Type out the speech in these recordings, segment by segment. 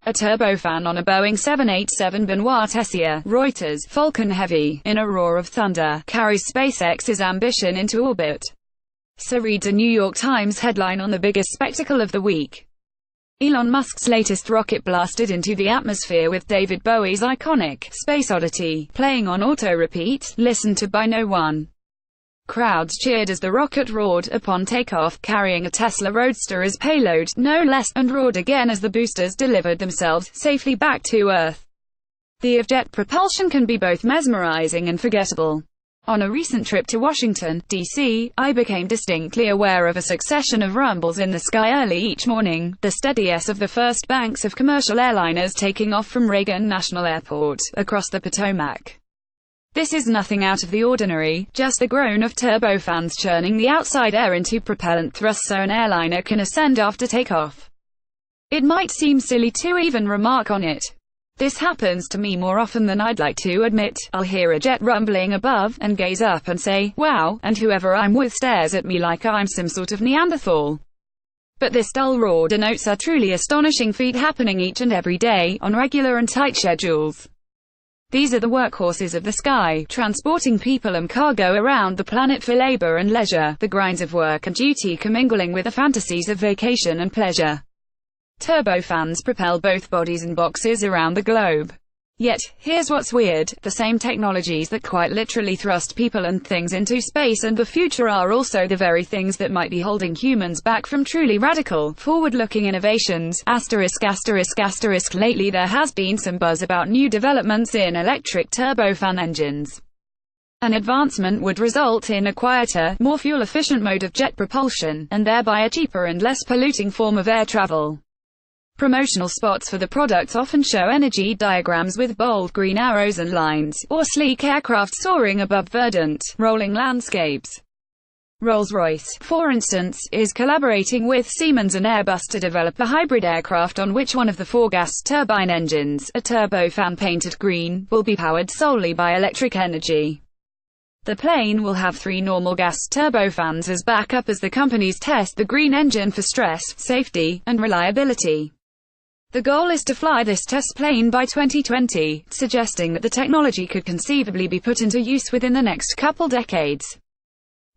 A turbofan on a Boeing 787 Benoit Tessier, Reuters, Falcon Heavy, in a roar of thunder, carries SpaceX's ambition into orbit. So reads a New York Times headline on the biggest spectacle of the week. Elon Musk's latest rocket blasted into the atmosphere with David Bowie's iconic Space Oddity playing on auto-repeat, listened to by no one. Crowds cheered as the rocket roared upon takeoff, carrying a Tesla Roadster as payload, no less, and roared again as the boosters delivered themselves safely back to Earth. The jet propulsion can be both mesmerizing and forgettable. On a recent trip to Washington, D.C., I became distinctly aware of a succession of rumbles in the sky early each morning, the steady S of the first banks of commercial airliners taking off from Reagan National Airport, across the Potomac. This is nothing out of the ordinary, just the groan of turbofans churning the outside air into propellant thrust so an airliner can ascend after takeoff. It might seem silly to even remark on it. This happens to me more often than I'd like to admit. I'll hear a jet rumbling above, and gaze up and say, wow, and whoever I'm with stares at me like I'm some sort of Neanderthal. But this dull roar denotes a truly astonishing feat happening each and every day, on regular and tight schedules. These are the workhorses of the sky, transporting people and cargo around the planet for labor and leisure, the grinds of work and duty commingling with the fantasies of vacation and pleasure. Turbofans propel both bodies and boxes around the globe. Yet, here's what's weird, the same technologies that quite literally thrust people and things into space and the future are also the very things that might be holding humans back from truly radical, forward-looking innovations. Lately there has been some buzz about new developments in electric turbofan engines. An advancement would result in a quieter, more fuel-efficient mode of jet propulsion, and thereby a cheaper and less polluting form of air travel. Promotional spots for the products often show energy diagrams with bold green arrows and lines, or sleek aircraft soaring above verdant, rolling landscapes. Rolls-Royce, for instance, is collaborating with Siemens and Airbus to develop a hybrid aircraft on which one of the four gas turbine engines, a turbofan painted green, will be powered solely by electric energy. The plane will have three normal gas turbofans as backup as the companies test the green engine for stress, safety, and reliability. The goal is to fly this test plane by 2020, suggesting that the technology could conceivably be put into use within the next couple decades.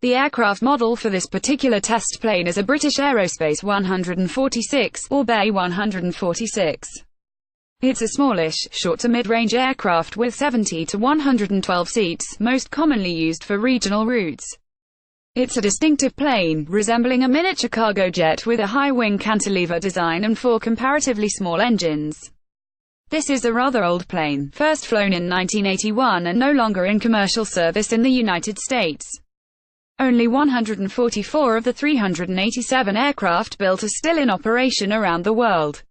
The aircraft model for this particular test plane is a British Aerospace 146, or BAe 146. It's a smallish, short to mid-range aircraft with 70 to 112 seats, most commonly used for regional routes. It's a distinctive plane, resembling a miniature cargo jet with a high-wing cantilever design and four comparatively small engines. This is a rather old plane, first flown in 1981 and no longer in commercial service in the United States. Only 144 of the 387 aircraft built are still in operation around the world.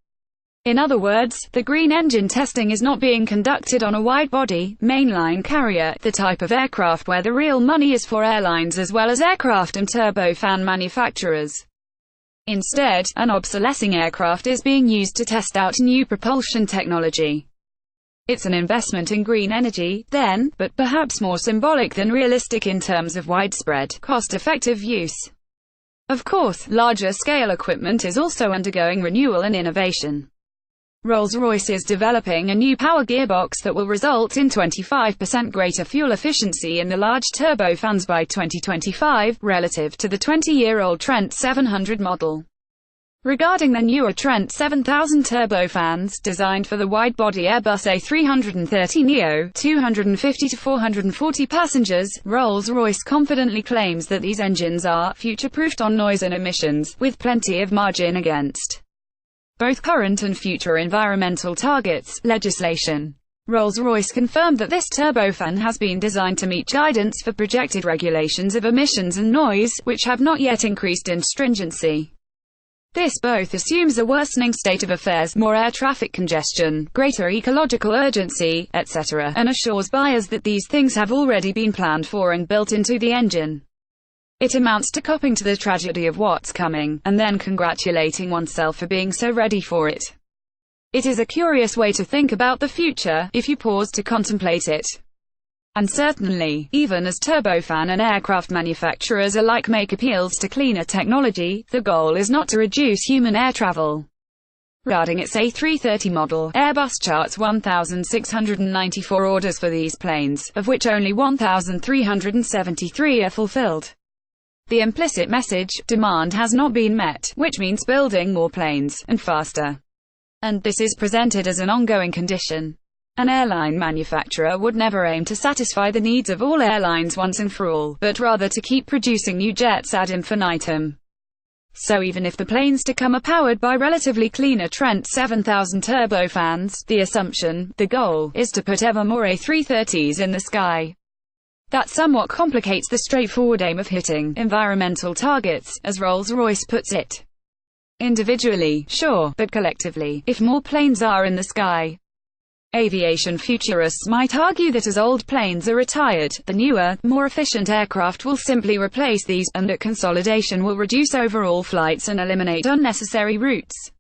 In other words, the green engine testing is not being conducted on a wide-body, mainline carrier, the type of aircraft where the real money is for airlines as well as aircraft and turbofan manufacturers. Instead, an obsolescing aircraft is being used to test out new propulsion technology. It's an investment in green energy, then, but perhaps more symbolic than realistic in terms of widespread, cost-effective use. Of course, larger-scale equipment is also undergoing renewal and innovation. Rolls-Royce is developing a new power gearbox that will result in 25% greater fuel efficiency in the large turbofans by 2025, relative to the 20-year-old Trent 700 model. Regarding the newer Trent 7000 turbofans, designed for the wide-body Airbus A330neo, 250 to 440 passengers, Rolls-Royce confidently claims that these engines are future-proofed on noise and emissions, with plenty of margin against both current and future environmental targets, legislation. Rolls-Royce confirmed that this turbofan has been designed to meet guidance for projected regulations of emissions and noise, which have not yet increased in stringency. This both assumes a worsening state of affairs, more air traffic congestion, greater ecological urgency, etc., and assures buyers that these things have already been planned for and built into the engine. It amounts to copping to the tragedy of what's coming, and then congratulating oneself for being so ready for it. It is a curious way to think about the future, if you pause to contemplate it. And certainly, even as turbofan and aircraft manufacturers alike make appeals to cleaner technology, the goal is not to reduce human air travel. Regarding its A330 model, Airbus charts 1,694 orders for these planes, of which only 1,373 are fulfilled. The implicit message, demand has not been met, which means building more planes, and faster. And this is presented as an ongoing condition. An airline manufacturer would never aim to satisfy the needs of all airlines once and for all, but rather to keep producing new jets ad infinitum. So even if the planes to come are powered by relatively cleaner Trent 7000 turbofans, the assumption, the goal, is to put ever more A330s in the sky. That somewhat complicates the straightforward aim of hitting environmental targets, as Rolls-Royce puts it. Individually, sure, but collectively, if more planes are in the sky. Aviation futurists might argue that as old planes are retired, the newer, more efficient aircraft will simply replace these, and that consolidation will reduce overall flights and eliminate unnecessary routes.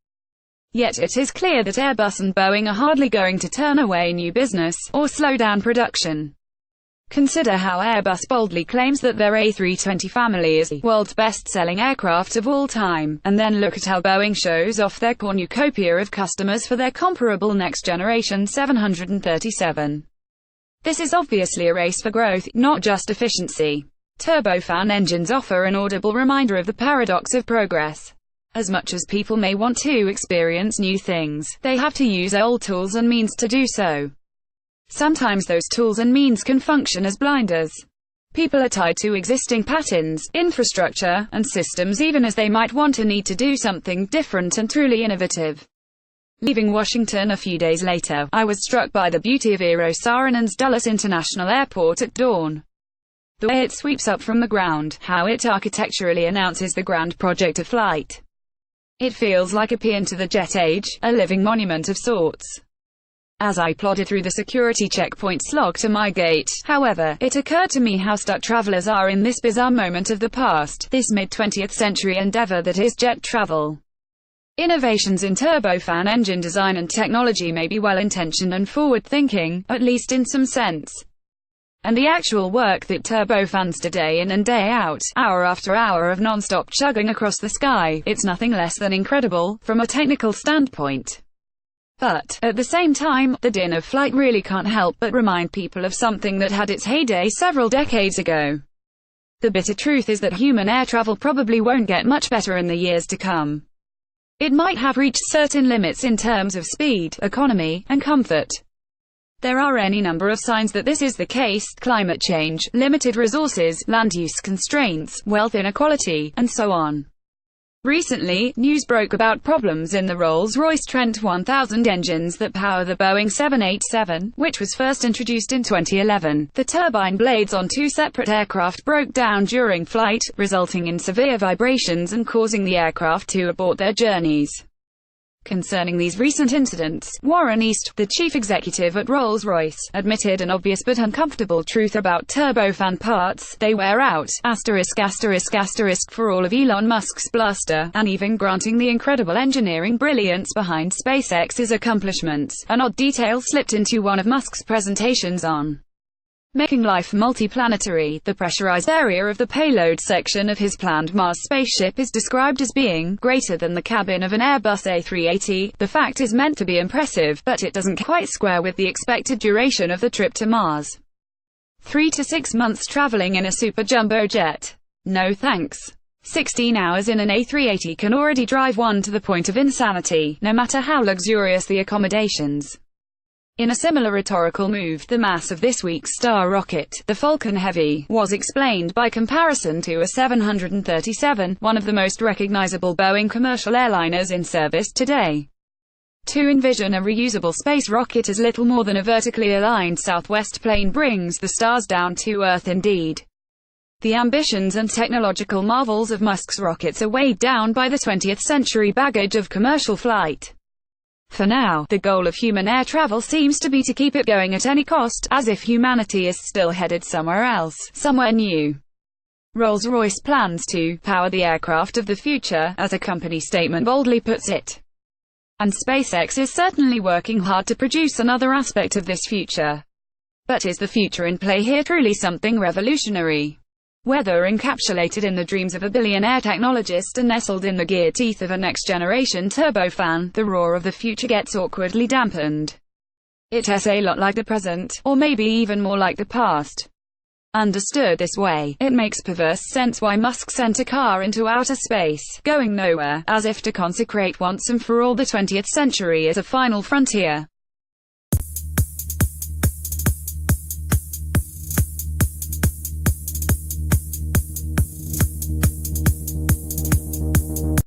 Yet it is clear that Airbus and Boeing are hardly going to turn away new business, or slow down production. Consider how Airbus boldly claims that their A320 family is the world's best-selling aircraft of all time, and then look at how Boeing shows off their cornucopia of customers for their comparable next-generation 737. This is obviously a race for growth, not just efficiency. Turbofan engines offer an audible reminder of the paradox of progress. As much as people may want to experience new things, they have to use old tools and means to do so. Sometimes those tools and means can function as blinders. People are tied to existing patterns, infrastructure, and systems even as they might want or need to do something different and truly innovative. Leaving Washington a few days later, I was struck by the beauty of Eero Saarinen's Dulles International Airport at dawn. The way it sweeps up from the ground, how it architecturally announces the grand project of flight. It feels like a paean to the jet age, a living monument of sorts. As I plodded through the security checkpoint slog to my gate, however, it occurred to me how stuck travelers are in this bizarre moment of the past, this mid-20th century endeavor that is jet travel. Innovations in turbofan engine design and technology may be well-intentioned and forward-thinking, at least in some sense. And the actual work that turbofans do day in and day out, hour after hour of non-stop chugging across the sky, it's nothing less than incredible, from a technical standpoint. But, at the same time, the din of flight really can't help but remind people of something that had its heyday several decades ago. The bitter truth is that human air travel probably won't get much better in the years to come. It might have reached certain limits in terms of speed, economy, and comfort. There are any number of signs that this is the case: climate change, limited resources, land use constraints, wealth inequality, and so on. Recently, news broke about problems in the Rolls-Royce Trent 1000 engines that power the Boeing 787, which was first introduced in 2011. The turbine blades on two separate aircraft broke down during flight, resulting in severe vibrations and causing the aircraft to abort their journeys. Concerning these recent incidents, Warren East, the chief executive at Rolls-Royce, admitted an obvious but uncomfortable truth about turbofan parts: they wear out, for all of Elon Musk's bluster, and even granting the incredible engineering brilliance behind SpaceX's accomplishments, an odd detail slipped into one of Musk's presentations on making life multiplanetary. The pressurized area of the payload section of his planned Mars spaceship is described as being greater than the cabin of an Airbus A380. The fact is meant to be impressive, but it doesn't quite square with the expected duration of the trip to Mars. 3 to 6 months traveling in a super jumbo jet. No thanks. 16 hours in an A380 can already drive one to the point of insanity, no matter how luxurious the accommodations. In a similar rhetorical move, the mass of this week's star rocket, the Falcon Heavy, was explained by comparison to a 737, one of the most recognizable Boeing commercial airliners in service today. To envision a reusable space rocket as little more than a vertically aligned southwest plane brings the stars down to earth indeed. The ambitions and technological marvels of Musk's rockets are weighed down by the 20th century baggage of commercial flight. For now, the goal of human air travel seems to be to keep it going at any cost, as if humanity is still headed somewhere else, somewhere new. Rolls-Royce plans to power the aircraft of the future, as a company statement boldly puts it. And SpaceX is certainly working hard to produce another aspect of this future. But is the future in play here truly something revolutionary? Whether encapsulated in the dreams of a billionaire technologist or nestled in the gear teeth of a next-generation turbofan, the roar of the future gets awkwardly dampened. It's a lot like the present, or maybe even more like the past. Understood this way, it makes perverse sense why Musk sent a car into outer space, going nowhere, as if to consecrate once and for all the 20th century as a final frontier.